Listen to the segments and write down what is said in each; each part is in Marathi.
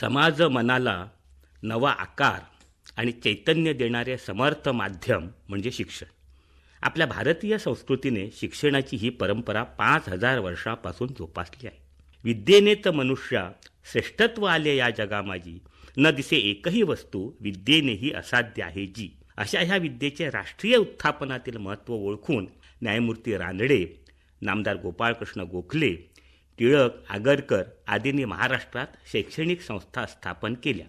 समाज मनाला नवा आकार आणि चैतन्य देणारे समर्थ माध्यम म्हणजे शिक्षण. आपल्या भारतीय संस्कृतीने शिक्षणाची ही परंपरा 5000 वर्षापासून जोपासली आहे. विद्येने तर मनुष्या श्रेष्ठत्व आले या जगामाजी, न दिसे एकही वस्तू विद्येनेही असाध्य आहे जी. अशा ह्या विद्येचे राष्ट्रीय उत्थापनातील महत्त्व ओळखून न्यायमूर्ती रानडे, नामदार गोपाळकृष्ण गोखले, टिळक, आगरकर आदींनी महाराष्ट्रात शैक्षणिक संस्था स्थापन केल्या.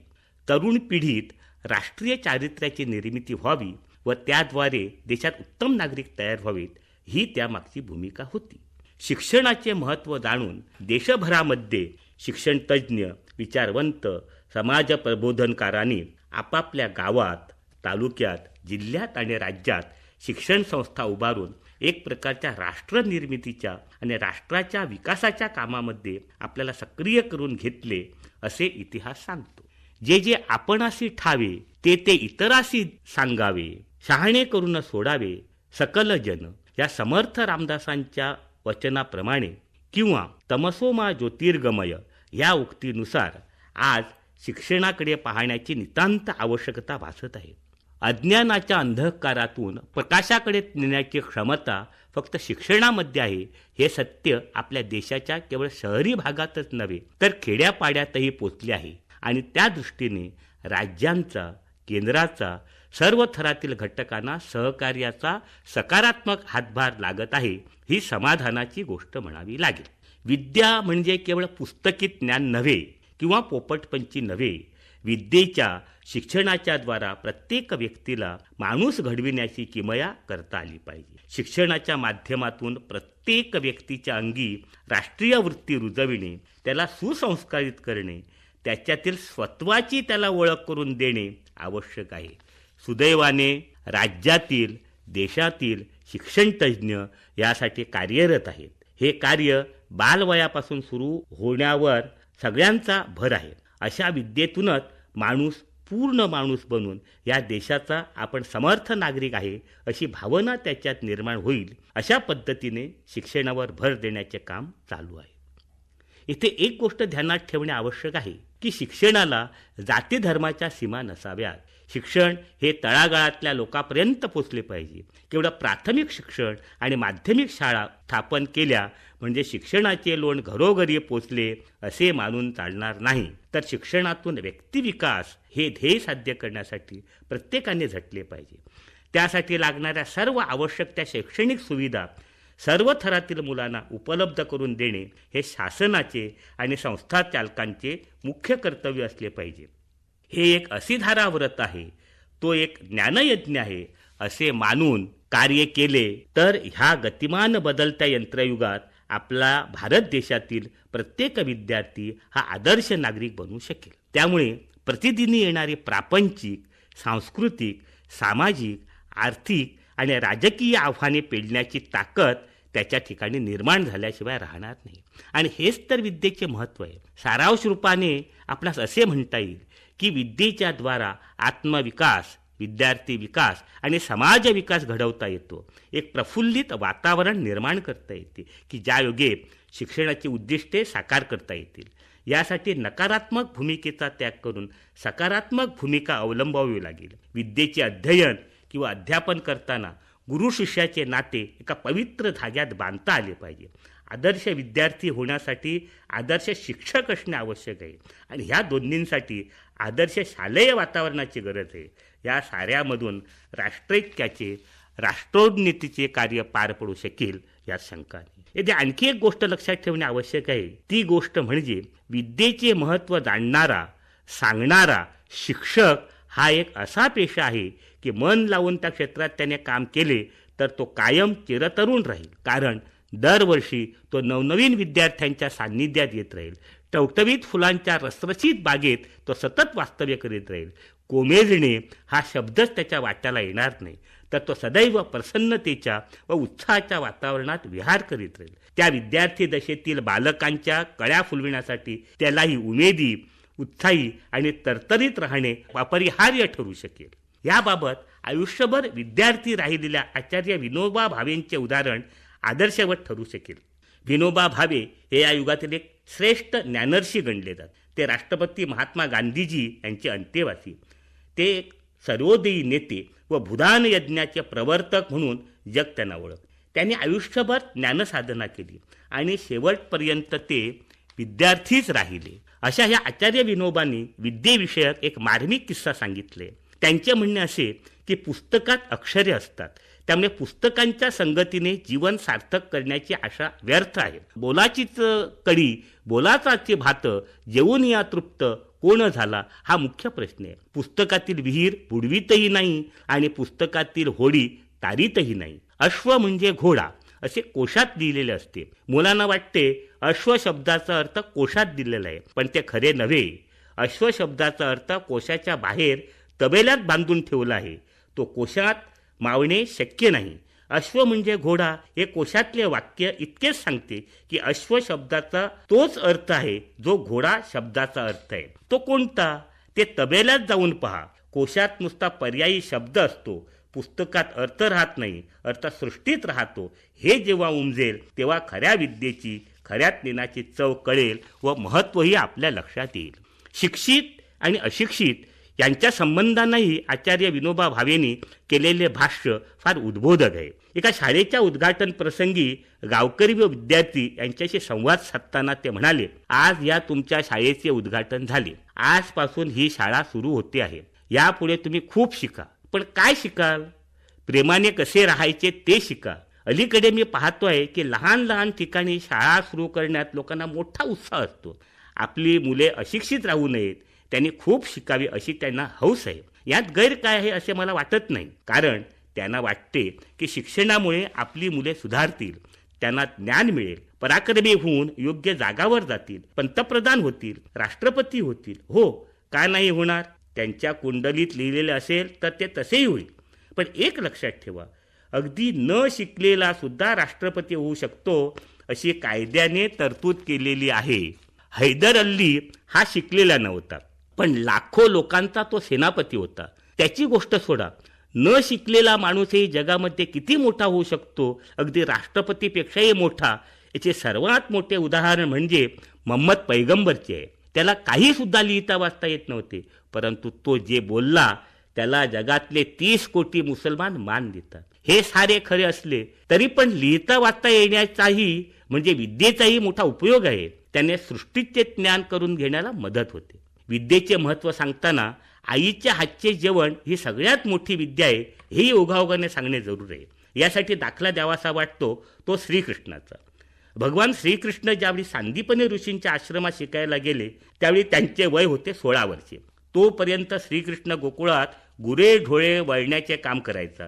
तरुण पिढीत राष्ट्रीय चारित्र्याची निर्मिती व्हावी व त्याद्वारे देशात उत्तम नागरिक तयार व्हावेत, ही त्यामागची भूमिका होती. शिक्षणाचे महत्त्व जाणून देशभरामध्ये शिक्षण तज्ज्ञ, विचारवंत, समाज प्रबोधनकारांनी आपापल्या गावात, तालुक्यात, जिल्ह्यात आणि राज्यात शिक्षण संस्था उभारून एक प्रकारच्या राष्ट्र निर्मितीच्या आणि राष्ट्राच्या विकासाच्या कामामध्ये आपल्याला सक्रिय करून घेतले असे इतिहास सांगतो. जे जे आपणासी ठावे ते ते इतरासी सांगावे, शहाणे करून सोडावे सकल जन, या समर्थ रामदासांच्या वचनाप्रमाणे किंवा तमसोमा ज्योतिर्गमय या उक्तीनुसार आज शिक्षणाकडे पाहण्याची नितांत आवश्यकता भासत आहे. अज्ञानाच्या अंधकारातून प्रकाशाकडे नेण्याची क्षमता फक्त शिक्षणामध्ये आहे, हे सत्य आपल्या देशाच्या केवळ शहरी भागातच नव्हे तर खेड्यापाड्यातही पोचले आहे. आणि त्या दृष्टीने राज्यांचा, केंद्राचा, सर्व थरातील घटकांना सहकार्याचा सकारात्मक हातभार लागत आहे, ही समाधानाची गोष्ट म्हणावी लागेल. विद्या म्हणजे केवळ पुस्तकी ज्ञान नव्हे किंवा पोपटपंची नव्हे. विद्येच्या, शिक्षणाच्या द्वारा प्रत्येक व्यक्तीला माणूस घडविण्याची किमया करता आली पाहिजे. शिक्षणाच्या माध्यमातून प्रत्येक व्यक्तीच्या अंगी राष्ट्रीय वृत्ती रुजविणे, त्याला सुसंस्कारित करणे, त्याच्यातील स्वत्वाची त्याला ओळख करून देणे आवश्यक आहे. सुदैवाने राज्यातील, देशातील शिक्षण तज्ज्ञ यासाठी कार्यरत आहेत. हे कार्य बालवयापासून सुरू होण्यावर सगळ्यांचा भर आहे. अशा विद्येतूनच माणूस पूर्ण माणूस बनून या देशाचा आपण समर्थ नागरिक आहे अशी भावना त्याच्यात निर्माण होईल. अशा पद्धतीने शिक्षणावर भर देण्याचे काम चालू आहे. इथे एक गोष्ट ध्यानात ठेवणे आवश्यक आहे की शिक्षणाला जाती धर्माच्या सीमा नसाव्यात. शिक्षण हे तळागाळातल्या लोकांपर्यंत पोचले पाहिजे. केवळ प्राथमिक शिक्षण आणि माध्यमिक शाळा स्थापन केल्या म्हणजे शिक्षणाचे लोण घरोघरी पोचले असे मानून चालणार नाही. तर शिक्षणातून व्यक्तिविकास हे ध्येय साध्य करण्यासाठी प्रत्येकाने झटले पाहिजे. त्यासाठी लागणाऱ्या सर्व आवश्यक त्या शैक्षणिक सुविधा सर्व थरातील मुलांना उपलब्ध करून देणे हे शासनाचे आणि संस्था चालकांचे मुख्य कर्तव्य असले पाहिजे. हे एक असीधारा व्रत आहे, तो एक ज्ञानयज्ञ आहे असे मानून कार्य केले तर ह्या गतिमान बदलत्या यंत्रयुगात आपला भारत देशातील प्रत्येक विद्यार्थी हा आदर्श नागरिक बनू शकेल. त्यामुळे प्रतिदिनी येणारी प्रापंचिक, सांस्कृतिक, सामाजिक, आर्थिक आणि राजकीय आव्हाने पेलण्याची ताकद त्याच्या ठिकाणी निर्माण झाल्याशिवाय राहणार नाही. आणि हेच तर विद्येचे महत्त्व आहे. सारांश रूपाने आपणास असे म्हणता येईल की विद्येच्या द्वारा आत्मविकास, विद्यार्थी विकास आणि समाज विकास घडवता येतो. एक प्रफुल्लित वातावरण निर्माण करता येते की ज्या योगे शिक्षणाची उद्दिष्टे साकार करता येतील. यासाठी नकारात्मक भूमिकेचा त्याग करून सकारात्मक भूमिका अवलंबावी लागेल. विद्येचे अध्ययन किंवा अध्यापन करताना गुरु शिष्याचे नाते एका पवित्र धाग्यात बांधता आले पाहिजे. आदर्श विद्यार्थी होण्यासाठी आदर्श शिक्षक असणे आवश्यक आहे आणि ह्या दोन्हींसाठी आदर्श शालेय वातावरणाची गरज आहे. या साऱ्यामधून राष्ट्रैक्याचे, राष्ट्रोन्नतीचे कार्य पार पडू शकेल यात शंका नाही. येथे आणखी एक गोष्ट लक्षात ठेवणे आवश्यक आहे. ती गोष्ट म्हणजे विद्येचे महत्त्व जाणणारा, सांगणारा शिक्षक हा एक असा पेशा आहे की मन लावून त्या क्षेत्रात त्याने काम केले तर तो कायम चिरतरुण राहील. कारण दरवर्षी तो नवनवीन विद्यार्थ्यांच्या सान्निध्यात येत राहील. टवटवीत फुलांच्या रसरशीत बागेत तो सतत वास्तव्य करीत राहील. कोमेजणे हा शब्दच त्याच्या वाट्याला येणार नाही, तर तो सदैव प्रसन्नतेच्या व उत्साहाच्या वातावरणात विहार करीत राहील. त्या विद्यार्थी दशेतील बालकांच्या कळ्या फुलविण्यासाठी त्यालाही उमेदी, उत्साही आणि तरतरीत राहणे अपरिहार्य ठरू शकेल. याबाबत आयुष्यभर विद्यार्थी राहिलेल्या आचार्य विनोबा भावेंचे उदाहरण आदर्शवत ठरू शकेल. विनोबा भावे हे या युगातील एक श्रेष्ठ ज्ञानर्षी गणले जात. ते राष्ट्रपती महात्मा गांधीजी यांचे अंतेवासी. ते एक सर्वोदयी नेते व भूदान यज्ञाचे प्रवर्तक म्हणून जग त्यांना ओळख. त्यांनी आयुष्यभर ज्ञानसाधना केली आणि शेवटपर्यंत ते विद्यार्थीच राहिले. अशा ह्या आचार्य विनोबांनी विद्येविषयक एक मार्मिक किस्सा सांगितले. त्यांचे म्हणणे असे की पुस्तकात अक्षरे असतात, त्यामुळे पुस्तकांच्या संगतीने जीवन सार्थक करण्याची आशा व्यर्थ आहे. बोलाचीच कडी बोलाचाचे भात जेवून या तृप्त कोण झाला हा मुख्य प्रश्न आहे. पुस्तकातील विहीर बुडवीतही नाही आणि पुस्तकातील होडी तारीतही नाही. अश्व म्हणजे घोडा असे कोशात लिहिलेले असते. मुलांना वाटते अश्व शब्दाचा अर्थ कोशात दिलेला आहे, पण ते खरे नव्हे. अश्व शब्दाचा अर्थ कोशाच्या बाहेर तबेल्यात बांधून ठेवला आहे. तो कोशात मावणे शक्य नाही. अश्व म्हणजे घोडा हे कोशातले वाक्य इतकेच सांगते की अश्व शब्दाचा तोच अर्थ आहे जो घोडा शब्दाचा अर्थ आहे. तो कोणता ते तबेल्यात जाऊन पहा. कोशात नुसता पर्यायी शब्द असतो, पुस्तकात अर्थ राहत नाही, अर्थ सृष्टीत राहतो. हे जेव्हा उमजेल तेव्हा खऱ्या विद्येची खऱ्या ज्ञानाची चव कळेल व महत्त्वही आपल्या लक्षात येईल. शिक्षित आणि अशिक्षित यांच्या संबंधांनाही आचार्य विनोबा भावेंनी केलेले भाष्य फार उद्बोधक आहे. एका शाळेच्या उद्घाटन प्रसंगी गावकरी व विद्यार्थी यांच्याशी संवाद साधताना ते म्हणाले, आज या तुमच्या शाळेचे उद्घाटन झाले. आजपासून ही शाळा सुरू होते आहे. यापुढे तुम्ही खूप शिका. पण काय शिकाल? प्रेमाने कसे राहायचे ते शिका. अलीकडे मी पाहतोय की लहान लहान ठिकाणी शाळा सुरू करण्यात लोकांना मोठा उत्साह असतो. आपली मुले अशिक्षित राहू नयेत, त्यांनी खूप शिकावी अशी त्यांना हौस आहे. यात गैर काय आहे असे मला वाटत नाही, कारण त्यांना वाटते की शिक्षणामुळे आपली मुले सुधारतील, त्यांना ज्ञान मिळेल, पराक्रमी होऊन योग्य जागावर जातील, पंतप्रधान होतील, राष्ट्रपती होतील. हो, का नाही होणार? त्यांच्या कुंडलीत लिहिलेले असेल तर ते तसेही होईल. पण एक लक्षात ठेवा, अगदी न शिकलेला सुद्धा राष्ट्रपती होऊ शकतो अशी कायद्याने तरतूद केलेली आहे. हैदर अल्ली हा शिकलेला नव्हता, पण लाखो लोकांचा तो सेनापती होता. त्याची गोष्ट सोडा, न शिकलेला माणूसही जगामध्ये किती मोठा होऊ शकतो, अगदी राष्ट्रपतीपेक्षाही मोठा. याचे सर्वात मोठे उदाहरण म्हणजे मोहम्मद पैगंबरचे आहे. त्याला काही सुद्धा लिहिता वाचता येत नव्हते, परंतु तो जे बोलला त्याला जगातले 30 कोटी मुसलमान मान देतात. हे सारे खरे असले तरी पण लिहिता वाचता येण्याचाही म्हणजे विद्येचाही मोठा उपयोग आहे. त्याने सृष्टीचे ज्ञान करून घेण्याला मदत होते. विद्येचे महत्त्व सांगताना आईच्या हातचे जेवण ही सगळ्यात मोठी विद्या आहे हेही ओघाओघाने सांगणे जरूर आहे. यासाठी दाखला द्यावासा वाटतो तो श्रीकृष्णाचा. भगवान श्रीकृष्ण ज्यावेळी सांदीपनी ऋषींच्या आश्रमात शिकायला गेले त्यावेळी त्यांचे वय होते 16 वर्षे. तोपर्यंत श्रीकृष्ण गोकुळात गुरे ढोळे वळण्याचे काम करायचा,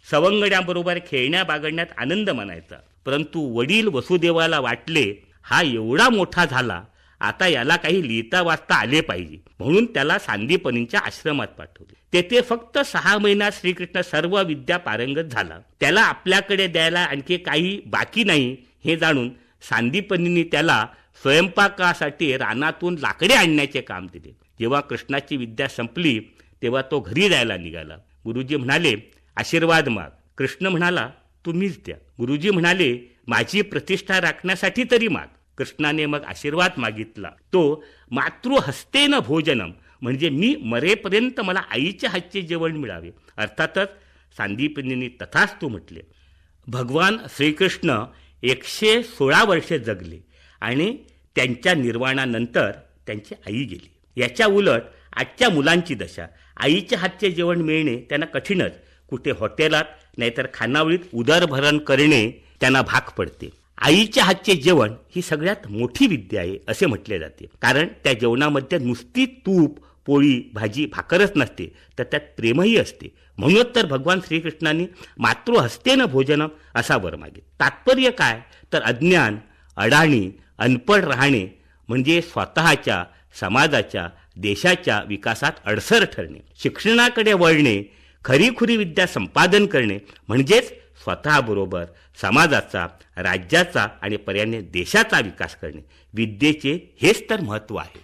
सवंगड्यांबरोबर खेळण्या बागडण्यात आनंद मानायचा. परंतु वडील वसुदेवाला वाटले हा एवढा मोठा झाला, आता याला काही लिहिता वाचता आले पाहिजे, म्हणून त्याला सांदीपनींच्या आश्रमात पाठवले. तेथे फक्त 6 महिन्यात श्रीकृष्ण सर्व विद्या पारंगत झाला. त्याला आपल्याकडे द्यायला आणखी काही बाकी नाही हे जाणून सांदीपनींनी त्याला स्वयंपाकासाठी रानातून लाकडे आणण्याचे काम दिले. जेव्हा कृष्णाची विद्या संपली तेव्हा तो घरी जायला निघाला. गुरुजी म्हणाले, आशीर्वाद माग. कृष्ण म्हणाला, तुम्हीच द्या. गुरुजी म्हणाले, माझी प्रतिष्ठा राखण्यासाठी तरी माग. कृष्णाने मग आशीर्वाद मागितला. तो मातृहस्तेन भोजनम म्हणजे मी मरेपर्यंत मला आईच्या हातचे जेवण मिळावे. अर्थातच सांदीपनींनी तथास्तु म्हटले. भगवान श्रीकृष्ण 116 वर्षे जगले आणि त्यांच्या निर्वाणानंतर त्यांची आई गेली. याच्या उलट आजच्या मुलांची दशा. आईच्या हातचे जेवण मिळणे त्यांना कठीणच. कुठे हॉटेलात नाहीतर खानावळीत उदरभरण करणे त्यांना भाग पडते. आईच्या हातचे जेवण ही सगळ्यात मोठी विद्या आहे असे म्हटले जाते, कारण त्या जेवणामध्ये नुसती तूप पोळी भाजी भाकरच नसते, तर त्यात प्रेमही असते. म्हणूनच तर भगवान श्रीकृष्णांनी मातृहस्तेनं भोजनम असा वर मागितला. तात्पर्य काय तर अज्ञान, अडाणी, अनपढ राहणे म्हणजे स्वतःच्या, समाजाच्या, देशाच्या विकासात अडसर ठरणे. शिक्षणाकडे वळणे, खरीखुरी विद्या संपादन करणे म्हणजेच स्वतःबरोबर समाजाचा, राज्याचा आणि पर्यायाने देशाचा विकास करणे. विद्येचे हेच तर महत्त्व आहे.